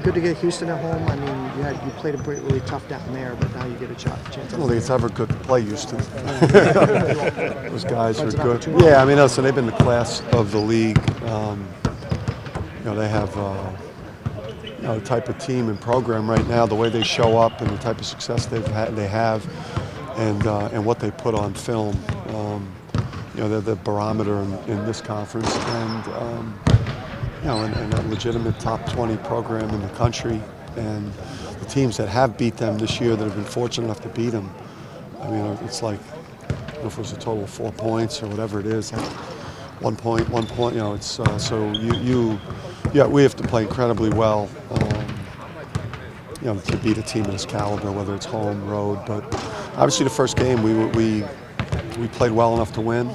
good to get Houston at home. I mean, you played it really tough down there, but now you get a chance. I don't think it's ever good to play Houston. Those guys are good. Yeah, I mean, listen, they've been the class of the league. They have the type of team and program right now, the way they show up and the type of success they have, and what they put on film. They're the barometer in this conference, and and a legitimate top 20 program in the country. And the teams that have beat them this year, that have been fortunate enough to beat them, I mean, it's like, I don't know if it was a total of 4 points or whatever it is. 1 point. It's so we have to play incredibly well, to beat a team of this caliber, whether it's home, road. But obviously, the first game we played well enough to win.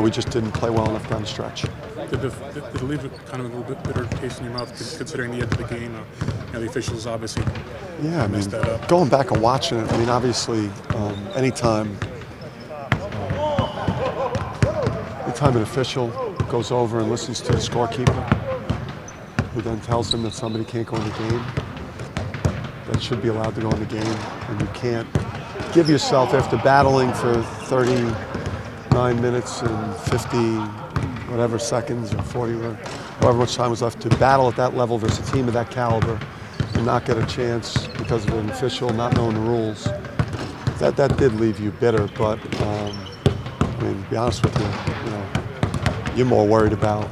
We just didn't play well enough down the stretch. Did it leave kind of a little bit bitter taste in your mouth, considering the end of the game? The officials obviously messed that up. Going back and watching it, I mean, obviously, anytime an official goes over and listens to the scorekeeper, who then tells him that somebody can't go in the game, that should be allowed to go in the game, and you can't give yourself, after battling for 39 minutes and 50 whatever seconds or 40, however much time was left, to battle at that level versus a team of that caliber and not get a chance because of an official not knowing the rules. That did leave you bitter, but I mean, to be honest with you, you're more worried about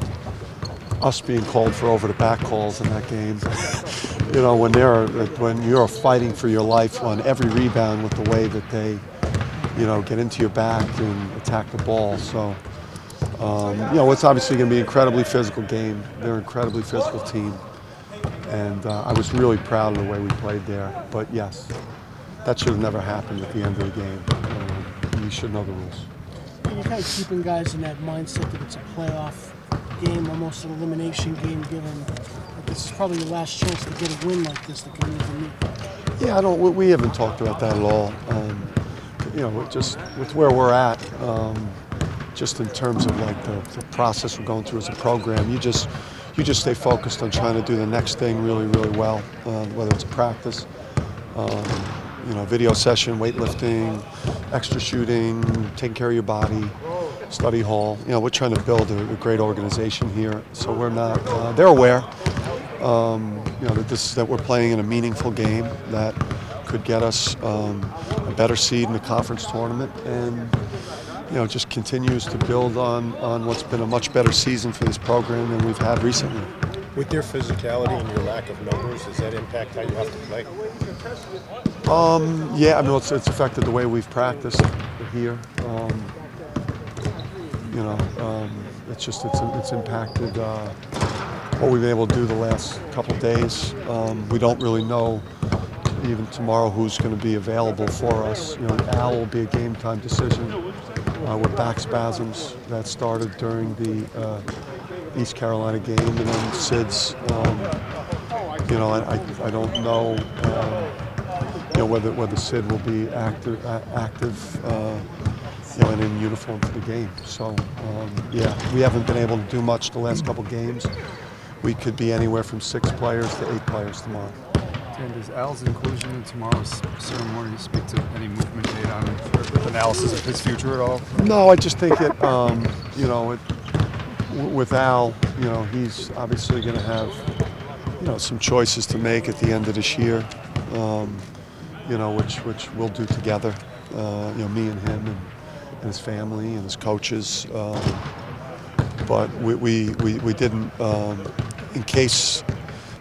us being called for over-the-back calls in that game. When you're fighting for your life on every rebound with the way that they, get into your back and attack the ball. So, it's obviously going to be an incredibly physical game. They're an incredibly physical team. And I was really proud of the way we played there. But yes, that should have never happened at the end of the game. You should know the rules. You're kind of keeping guys in that mindset that it's a playoff game, almost an elimination game, given that this is probably your last chance to get a win like this that can even meet. Yeah, we haven't talked about that at all. Just with where we're at, just in terms of like the process we're going through as a program, you just stay focused on trying to do the next thing really, really well, whether it's practice, video session, weightlifting, extra shooting, taking care of your body, study hall. We're trying to build a great organization here, so we're not. They're aware, that we're playing in a meaningful game that could get us a better seed in the conference tournament, and just continues to build on what's been a much better season for this program than we've had recently. With their physicality and your lack of numbers, does that impact how you have to play? Yeah, I mean, it's affected the way we've practiced here. It's impacted what we've been able to do the last couple of days. We don't really know even tomorrow who's going to be available for us. Al will be a game time decision with back spasms that started during the East Carolina game, and then Sid's. I don't know. Whether Sid will be active and in uniform for the game. So, we haven't been able to do much the last couple games. We could be anywhere from 6 players to 8 players tomorrow. And does Al's inclusion in tomorrow's ceremony speak to any movement made on him, analysis of his future at all? No, I just think it, with Al, he's obviously going to have, some choices to make at the end of this year. Which we'll do together, me and him and his family and his coaches. But we didn't, in case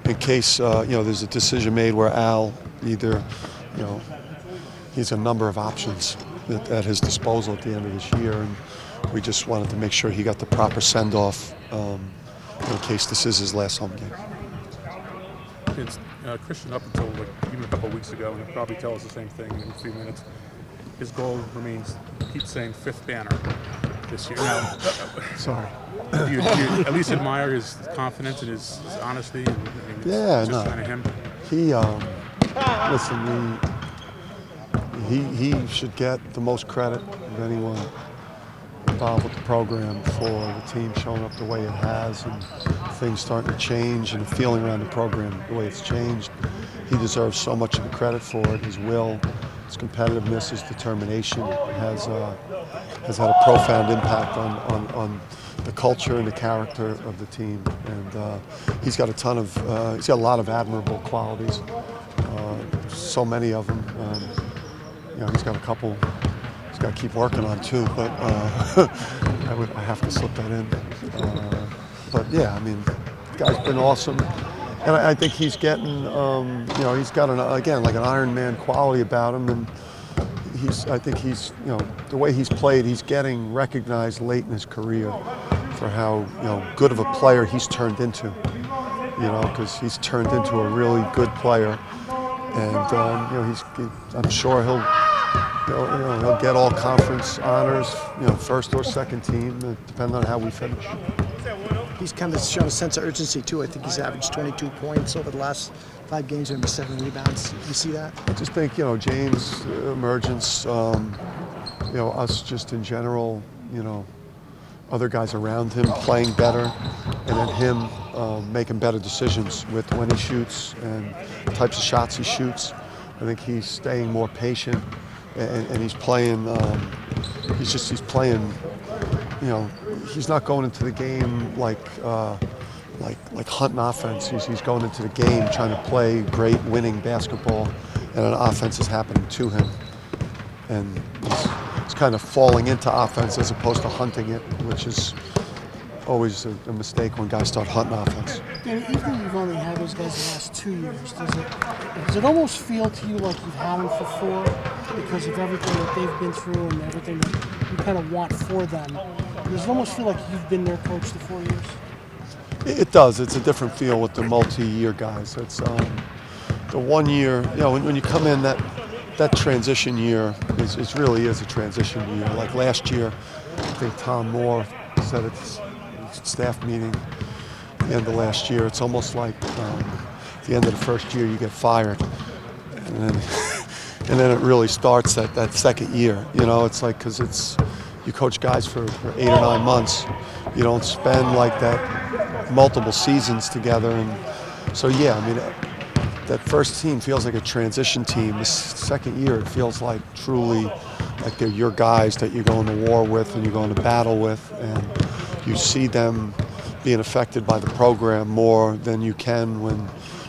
there's a decision made where Al either, he's a number of options at his disposal at the end of this year, and we just wanted to make sure he got the proper send-off in case this is his last home game. Christian, up until even a couple of weeks ago, and he'll probably tell us the same thing in a few minutes, his goal remains, keep saying 5th banner this year. Now, sorry. Do you at least admire his confidence and his honesty? Kind of him. He, listen, he should get the most credit of anyone involved with the program, for the team showing up the way it has, and things starting to change, and the feeling around the program the way it's changed. He deserves so much of the credit for it. His will, his competitiveness, his determination has had a profound impact on the culture and the character of the team. And he's got a lot of admirable qualities. So many of them. He's got a couple. He's got to keep working on too. But I have to slip that in. But yeah, I mean, the guy's been awesome. And I think he's getting, he's got like an Iron Man quality about him, and I think he's, the way he's played, he's getting recognized late in his career for how, good of a player he's turned into, because he's turned into a really good player, and I'm sure he'll get all conference honors, first or second team, depending on how we finish. He's kind of shown a sense of urgency too. I think he's averaged 22 points over the last 5 games, maybe 7 rebounds. You see that? I just think, James' emergence, us just in general, other guys around him playing better, and then him making better decisions with when he shoots and the types of shots he shoots. I think he's staying more patient, and he's playing. He's playing. He's not going into the game like hunting offense. He's going into the game trying to play great winning basketball, and an offense is happening to him. And he's kind of falling into offense as opposed to hunting it, which is always a mistake when guys start hunting offense. Danny, even though you've only had those guys the last 2 years, does it almost feel to you like you've had them for 4 because of everything that they've been through and everything that you kind of want for them? Does it almost feel like you've been their coach the 4 years? It does. It's a different feel with the multi-year guys. It's the 1 year, when you come in, that transition year is really a transition year. Like last year, I think Tom Moore said at the staff meeting at the end of last year, it's almost like at the end of the first year you get fired. And then it really starts that second year. It's like, because you coach guys for 8 or 9 months. You don't spend like that multiple seasons together. And so, yeah, I mean, that first team feels like a transition team. This second year, it feels like truly like they're your guys that you're going to war with and you're going to battle with. And you see them being affected by the program more than you can when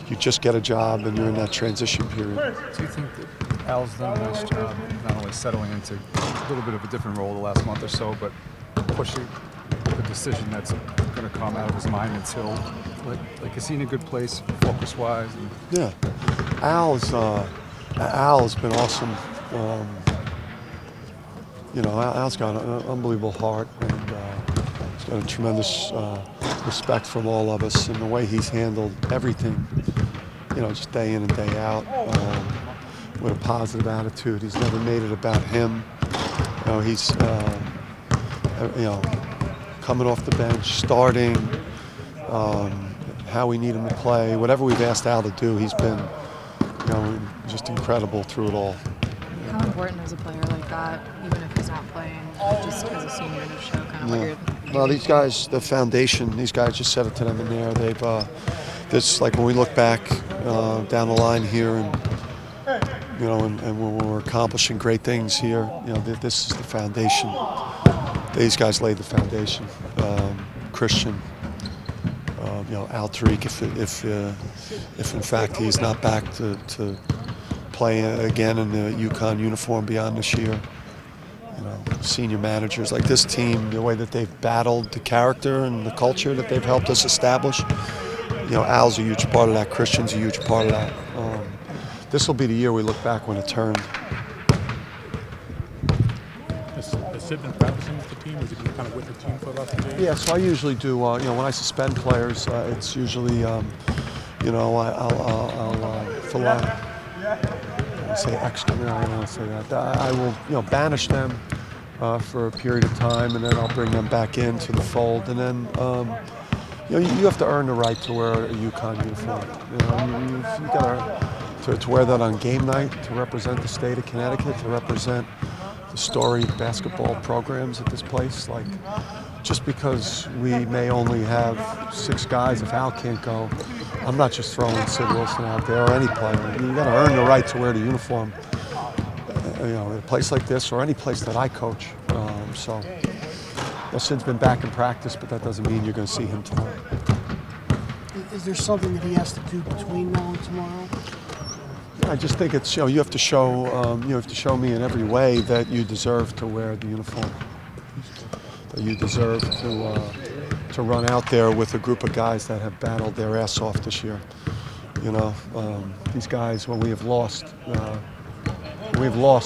you just get a job and you're in that transition period. Do you think that Al's done a nice job not only settling into a little bit of a different role the last month or so, but pushing the decision that's going to come out of his mind until, like is he in a good place focus-wise? Yeah, Al's been awesome. Al's got an unbelievable heart, and he's got a tremendous respect from all of us, and the way he's handled everything, just day in and day out, with a positive attitude. He's never made it about him. He's coming off the bench, starting, how we need him to play, whatever we've asked Al to do, he's been, just incredible through it all. How important is a player like that, even if he's not playing, just as a senior to show kind of what you're well, these guys, the foundation, these guys just said it to them in there. They've, this, like when we look back down the line here and when we're accomplishing great things here, this is the foundation. These guys laid the foundation. Christian, Alterique, if in fact he's not back to play again in the UConn uniform beyond this year. Senior managers like this team, the way that they've battled the character and the culture that they've helped us establish. Al's a huge part of that. Christian's a huge part of that. This will be the year we look back when it turned. Has Sid been practicing with the team? Has he been kind of with the team for the last few days? Yeah, so I usually do. When I suspend players, it's usually, I'll fill out. I say extra. No, I don't want to say that. I will, banish them for a period of time, and then I'll bring them back into the fold, and then. You have to earn the right to wear a UConn uniform. You got to wear that on game night, to represent the state of Connecticut, to represent the storied basketball programs at this place. Like, just because we may only have 6 guys, if Al can't go, I'm not just throwing Sid Wilson out there or any player. You got to earn the right to wear the uniform. You know, in a place like this or any place that I coach. So, Sid's been back in practice, but that doesn't mean you're going to see him tomorrow. Is there something that he has to do between now and tomorrow? I just think it's, you have to show me in every way that you deserve to wear the uniform. That you deserve to run out there with a group of guys that have battled their ass off this year. You know, these guys, when we have lost,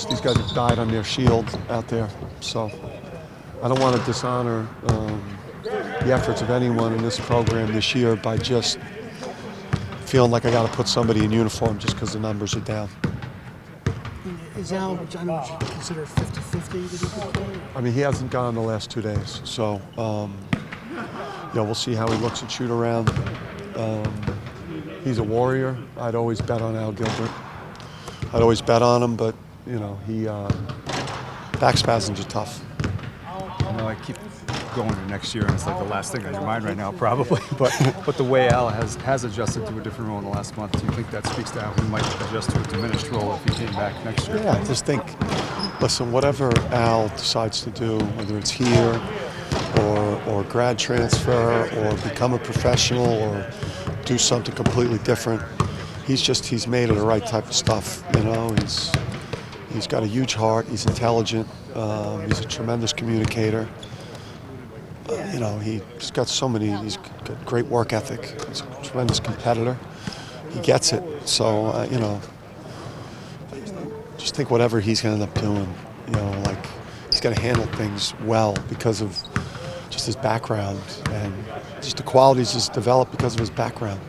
these guys have died on their shield out there. So I don't want to dishonor the efforts of anyone in this program this year by just feeling like I got to put somebody in uniform just because the numbers are down. Is Al, I know what you consider 50-50 that he could play? I mean, he hasn't gone the last 2 days, so we'll see how he looks at shoot around. He's a warrior. I'd always bet on Al Gilbert. I'd always bet on him, but back spasms are tough. You know, I keep going to next year, and it's like the last thing on your mind right now, probably. But the way Al has adjusted to a different role in the last month, do you think that speaks to how he might adjust to a diminished role if he came back next year? Yeah, I just think, listen, whatever Al decides to do, whether it's here or grad transfer or become a professional or do something completely different, he's made of the right type of stuff. You know, he's got a huge heart. He's intelligent. He's a tremendous communicator. He's got he's got great work ethic. He's a tremendous competitor. He gets it. So, just think whatever he's going to end up doing, he's going to handle things well because of just his background and just the qualities he's developed because of his background.